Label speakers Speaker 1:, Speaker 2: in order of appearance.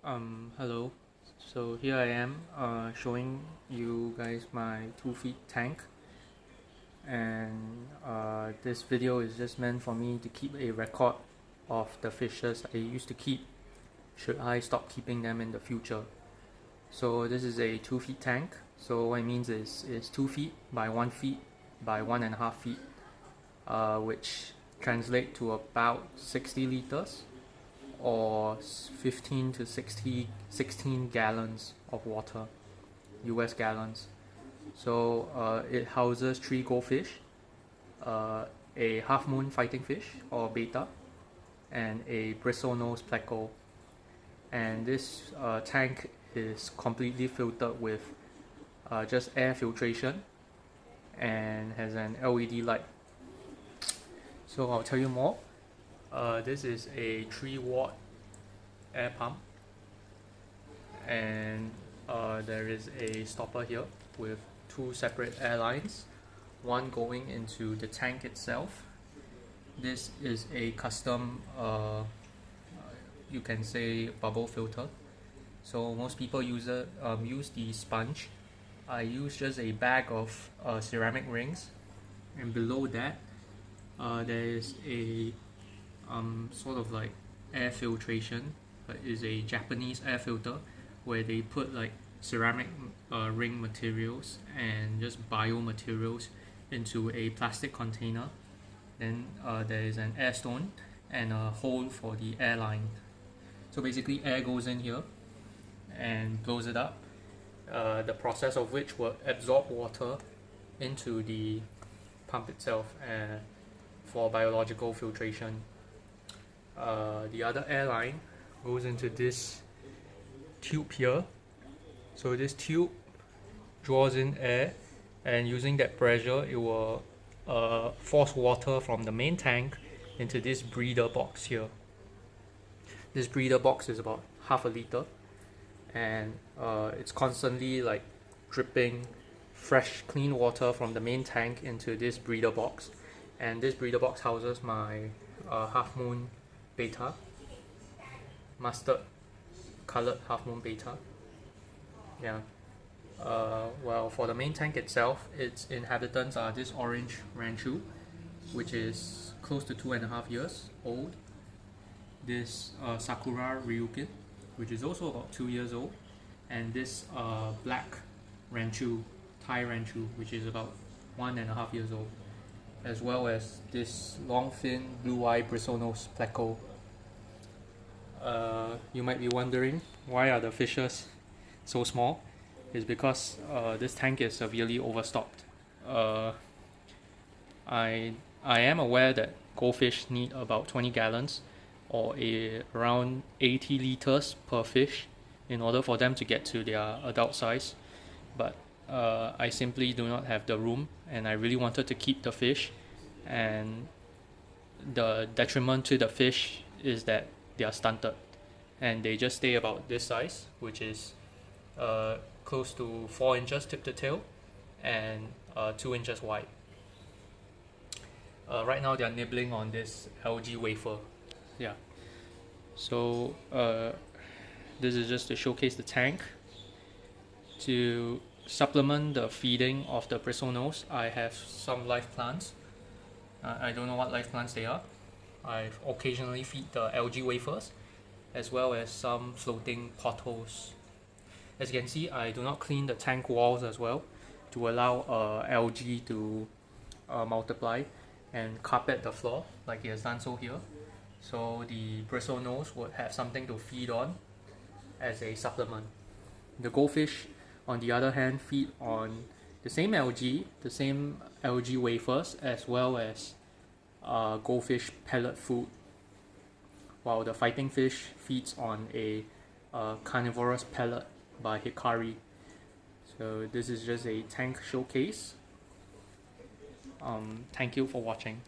Speaker 1: Hello. So here I am showing you guys my 2 feet tank, and this video is just meant for me to keep a record of the fishes I used to keep should I stop keeping them in the future. So this is a 2 feet tank, so what it means is it's 2 feet by 1 feet by 1.5 feet, which translate to about 60 liters or 15 to 16 gallons of water, US gallons. So it houses 3 goldfish, a half moon fighting fish or beta, and a bristlenose pleco. And this tank is completely filtered with just air filtration and has an LED light. So I'll tell you more. This is a 3-watt air pump, and there is a stopper here with 2 separate air lines, one going into the tank itself. This is a custom, you can say, bubble filter. So most people use the sponge. I use just a bag of ceramic rings, and below that there is a sort of like air filtration, but is a Japanese air filter where they put like ceramic ring materials and just biomaterials into a plastic container. Then there is an air stone and a hole for the air line. So basically air goes in here and blows it up, the process of which will absorb water into the pump itself for biological filtration. The other airline goes into this tube here. So this tube draws in air, and using that pressure it will force water from the main tank into this breeder box here. This breeder box is about half a liter, and it's constantly like dripping fresh clean water from the main tank into this breeder box. And this breeder box houses my half moon beta, mustard colored half moon beta. Yeah. Well, for the main tank itself, its inhabitants are this orange ranchu, which is close to 2.5 years old, this sakura ryukin, which is also about 2 years old, and this black ranchu, Thai ranchu, which is about 1.5 years old, as well as this long fin blue-eye bristlenose pleco. You might be wondering, why are the fishes so small? It's because this tank is severely overstocked. I am aware that goldfish need about 20 gallons or around 80 liters per fish in order for them to get to their adult size, but I simply do not have the room, and I really wanted to keep the fish, and the detriment to the fish is that they are stunted and they just stay about this size, which is close to 4 inches tip to tail and 2 inches wide. Right now they are nibbling on this algae wafer. Yeah. So this is just to showcase the tank. To supplement the feeding of the bristlenose, I have some live plants. I don't know what live plants they are. I occasionally feed the algae wafers, as well as some floating potholes. As you can see, I do not clean the tank walls as well to allow algae to multiply and carpet the floor like it has done so here. So the bristlenose would have something to feed on as a supplement. The goldfish, on the other hand, feed on the same algae wafers, as well as goldfish pellet food, while the fighting fish feeds on a carnivorous pellet by Hikari. So this is just a tank showcase. Thank you for watching.